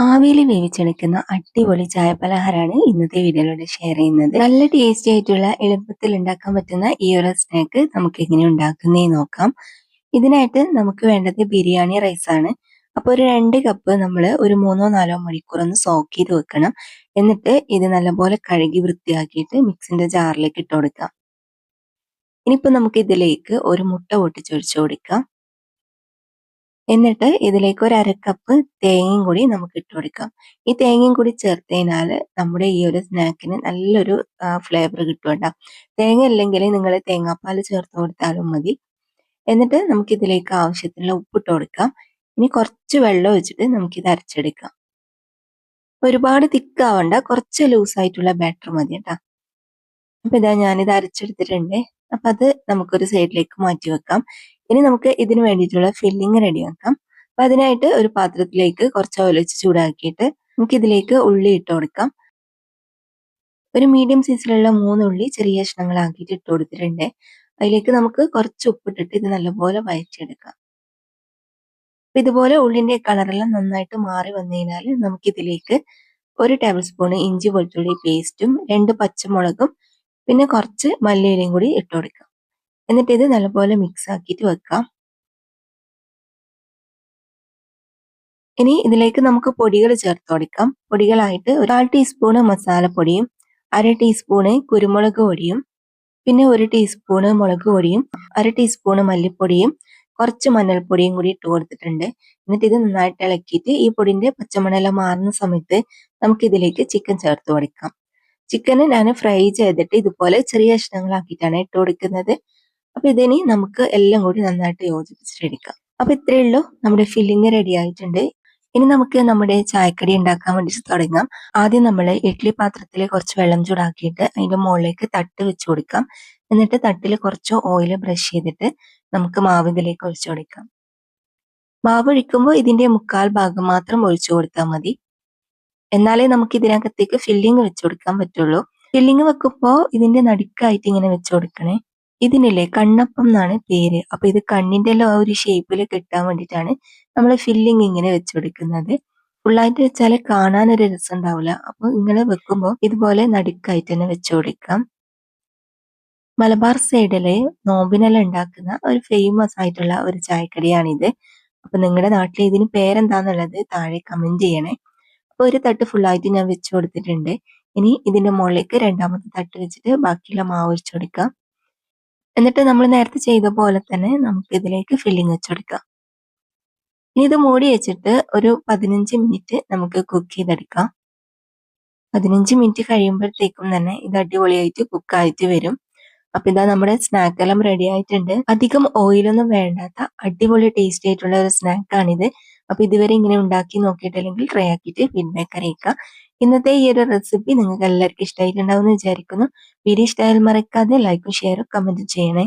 ആവിയിൽ വേവിച്ചെടുക്കുന്ന അടിപൊളി ചായപലഹാരമാണ് ഇന്നത്തെ വീഡിയോയിലൂടെ ഷെയർ ചെയ്യുന്നത്. നല്ല ടേസ്റ്റി ആയിട്ടുള്ള എളുപ്പത്തിൽ ഉണ്ടാക്കാൻ പറ്റുന്ന ഈ ഒരു സ്നാക്ക് നമുക്ക് എങ്ങനെ ഉണ്ടാക്കുന്നതെന്ന് നോക്കാം. ഇതിനായിട്ട് നമുക്ക് വേണ്ടത് ബിരിയാണി റൈസ് ആണ്. അപ്പോൾ ഒരു 2 കപ്പ് നമ്മൾ ഒരു 3-4 മണിക്കൂർ ഒന്ന് സോക്ക് ചെയ്ത് വെക്കണം. എന്നിട്ട് ഇത് നല്ലപോലെ കഴുകി വൃത്തിയാക്കിയിട്ട് മിക്സിന്റെ ജാറിലേക്ക് ഇട്ട് കൊടുക്കാം. ഇനിയിപ്പോൾ നമുക്ക് ഇതിലേക്ക് ഒരു മുട്ട പൊട്ടിച്ചൊഴിച്ചു കൊടുക്കാം. എന്നിട്ട് ഇതിലേക്ക് ഒരു 1/2 കപ്പ് തേങ്ങയും കൂടി നമുക്ക് ഇട്ട് കൊടുക്കാം. ഈ തേങ്ങയും കൂടി ചേർത്ത് കഴിഞ്ഞാൽ നമ്മുടെ ഈ ഒരു സ്നാക്കിന് നല്ലൊരു ഫ്ലേവർ കിട്ടും കേട്ടോ. തേങ്ങ അല്ലെങ്കിൽ നിങ്ങൾ തേങ്ങാപ്പാൽ ചേർത്ത് കൊടുത്താലും മതി. എന്നിട്ട് നമുക്ക് ഇതിലേക്ക് ആവശ്യത്തിനുള്ള ഉപ്പിട്ട് കൊടുക്കാം. ഇനി കുറച്ച് വെള്ളം ഒഴിച്ചിട്ട് നമുക്കിത് അരച്ചെടുക്കാം. ഒരുപാട് തിക്കാവണ്ട, കുറച്ച് ലൂസായിട്ടുള്ള ബാറ്റർ മതി കേട്ടോ. അപ്പൊ ഇതാ ഞാനിത് അരച്ചെടുത്തിട്ടുണ്ട്. അപ്പൊ അത് നമുക്കൊരു സൈഡിലേക്ക് മാറ്റി വെക്കാം. ഇനി നമുക്ക് ഇതിന് വേണ്ടിയിട്ടുള്ള ഫില്ലിങ് റെഡിയാക്കാം. അപ്പൊ അതിനായിട്ട് ഒരു പാത്രത്തിലേക്ക് കുറച്ച് ഓയിൽ ഒഴിച്ച് ചൂടാക്കിയിട്ട് നമുക്ക് ഇതിലേക്ക് ഉള്ളി ഇട്ട് കൊടുക്കാം. ഒരു മീഡിയം സൈസിലുള്ള 3 ഉള്ളി ചെറിയ കഷ്ണങ്ങളാക്കിയിട്ട് ഇട്ട് കൊടുത്തിട്ടുണ്ട്. അതിലേക്ക് നമുക്ക് കുറച്ച് ഉപ്പിട്ടിട്ട് ഇത് നല്ലപോലെ വഴറ്റിയെടുക്കാം. അപ്പൊ ഇതുപോലെ ഉള്ളിന്റെ കളറെല്ലാം നന്നായിട്ട് മാറി വന്നു കഴിഞ്ഞാൽ നമുക്ക് ഇതിലേക്ക് 1 ടേബിൾ സ്പൂൺ ഇഞ്ചി വെളുത്തുള്ളി പേസ്റ്റും 2 പച്ചമുളകും പിന്നെ കുറച്ച് മല്ലിയിലയും കൂടി ഇട്ട് കൊടുക്കാം. എന്നിട്ട് ഇത് നല്ലപോലെ മിക്സ് ആക്കിയിട്ട് വെക്കാം. ഇനി ഇതിലേക്ക് നമുക്ക് പൊടികൾ ചേർത്ത് കൊടുക്കാം. പൊടികളായിട്ട് 1/4 ടീസ്പൂണ് മസാലപ്പൊടിയും 1/2 ടീസ്പൂണ് കുരുമുളക് പൊടിയും പിന്നെ 1 ടീസ്പൂണ് മുളക് പൊടിയും 1/2 ടീസ്പൂണ് മല്ലിപ്പൊടിയും കുറച്ച് മഞ്ഞൾപ്പൊടിയും കൂടി ഇട്ട് കൊടുത്തിട്ടുണ്ട്. എന്നിട്ട് ഇത് നന്നായിട്ട് ഇളക്കിയിട്ട് ഈ പൊടിന്റെ പച്ചമണെല്ലാം മാറുന്ന സമയത്ത് നമുക്ക് ഇതിലേക്ക് ചിക്കൻ ചേർത്ത് കൊടുക്കാം. ചിക്കന് ഞാൻ ഫ്രൈ ചെയ്തിട്ട് ഇതുപോലെ ചെറിയ കഷ്ണങ്ങളാക്കിയിട്ടാണ് ഇട്ട് കൊടുക്കുന്നത്. അപ്പൊ ഇതിനി നമുക്ക് എല്ലാം കൂടി നന്നായിട്ട് യോജിപ്പിച്ചിട്ടെടുക്കാം. അപ്പൊ ഇത്രയേ ഉള്ളൂ, നമ്മുടെ ഫില്ലിങ് റെഡി ആയിട്ടുണ്ട്. ഇനി നമുക്ക് നമ്മുടെ ചായക്കടി ഉണ്ടാക്കാൻ വേണ്ടിയിട്ട് തുടങ്ങാം. ആദ്യം നമ്മൾ ഇഡ്ഡലി പാത്രത്തിൽ കുറച്ച് വെള്ളം ചൂടാക്കിയിട്ട് അതിന്റെ മുകളിലേക്ക് തട്ട് വെച്ച് കൊടുക്കാം. എന്നിട്ട് തട്ടിൽ കുറച്ച് ഓയിൽ ബ്രഷ് ചെയ്തിട്ട് നമുക്ക് മാവ് ഇതിലേക്ക് ഒഴിച്ചു കൊടുക്കാം. മാവ് ഒഴിക്കുമ്പോൾ ഇതിന്റെ 1/4 ഭാഗം മാത്രം ഒഴിച്ചു കൊടുത്താൽ മതി. എന്നാലേ നമുക്ക് ഇതിനകത്തേക്ക് ഫില്ലിങ് വെച്ച് കൊടുക്കാൻ പറ്റുള്ളൂ. ഫില്ലിങ് വെക്കുമ്പോൾ ഇതിന്റെ നടുക്കായിട്ട് ഇങ്ങനെ വെച്ച് കൊടുക്കണേ. ഇതിനില്ലേ കണ്ണപ്പം എന്നാണ് പേര്. അപ്പൊ ഇത് കണ്ണിന്റെ എല്ലാം ഒരു ഷേപ്പിൽ കിട്ടാൻ വേണ്ടിയിട്ടാണ് നമ്മൾ ഫില്ലിങ് ഇങ്ങനെ വെച്ച് കൊടുക്കുന്നത്. ഫുള്ളായിട്ട് വെച്ചാൽ കാണാനൊരു രസം ഉണ്ടാവില്ല. അപ്പൊ ഇങ്ങനെ വെക്കുമ്പോൾ ഇതുപോലെ നടുക്കായിട്ട് തന്നെ വെച്ച് കൊടുക്കാം. മലബാർ സൈഡിലെ നോമ്പിനെല്ലാം ഉണ്ടാക്കുന്ന ഒരു ഫേമസ് ആയിട്ടുള്ള ഒരു ചായക്കടിയാണിത്. അപ്പൊ നിങ്ങളുടെ നാട്ടിൽ ഇതിന് പേരെന്താന്നുള്ളത് താഴെ കമന്റ് ചെയ്യണേ. അപ്പൊ ഒരു തട്ട് ഫുള്ളായിട്ട് ഞാൻ വെച്ച് കൊടുത്തിട്ടുണ്ട്. ഇനി ഇതിന്റെ മുകളിലേക്ക് രണ്ടാമത്തെ തട്ട് വെച്ചിട്ട് ബാക്കിയുള്ള മാവ് ഒഴിച്ചു കൊടുക്കാം. എന്നിട്ട് നമ്മൾ നേരത്തെ ചെയ്ത പോലെ തന്നെ നമുക്ക് ഇതിലേക്ക് ഫില്ലിങ് വെച്ച് കൊടുക്കാം. ഇനി ഇത് മൂടി വെച്ചിട്ട് ഒരു 15 മിനിറ്റ് നമുക്ക് കുക്ക് ചെയ്തെടുക്കാം. 15 മിനിറ്റ് കഴിയുമ്പോഴത്തേക്കും തന്നെ ഇത് അടിപൊളിയായിട്ട് കുക്കായിട്ട് വരും. അപ്പൊ ഇതാ നമ്മുടെ സ്നാക്ക് എല്ലാം റെഡി ആയിട്ടുണ്ട്. അധികം ഓയിലൊന്നും വേണ്ടാത്ത അടിപൊളി ടേസ്റ്റി ആയിട്ടുള്ള ഒരു സ്നാക്കാണിത്. അപ്പൊ ഇതുവരെ ഇങ്ങനെ ഉണ്ടാക്കി നോക്കിയിട്ടില്ലെങ്കിൽ ട്രൈ ആക്കിയിട്ട് ഫീഡ്ബാക്ക് അറിയിക്കാം. ഇന്നത്തെ ഈ ഒരു റെസിപ്പി നിങ്ങൾക്ക് എല്ലാവർക്കും ഇഷ്ടമായിട്ടുണ്ടാവും എന്ന് വിചാരിക്കുന്നു. വീഡിയോ ഇഷ്ടമായാൽ മറക്കാതെ ലൈക്കും ഷെയറും കമന്റും ചെയ്യണേ.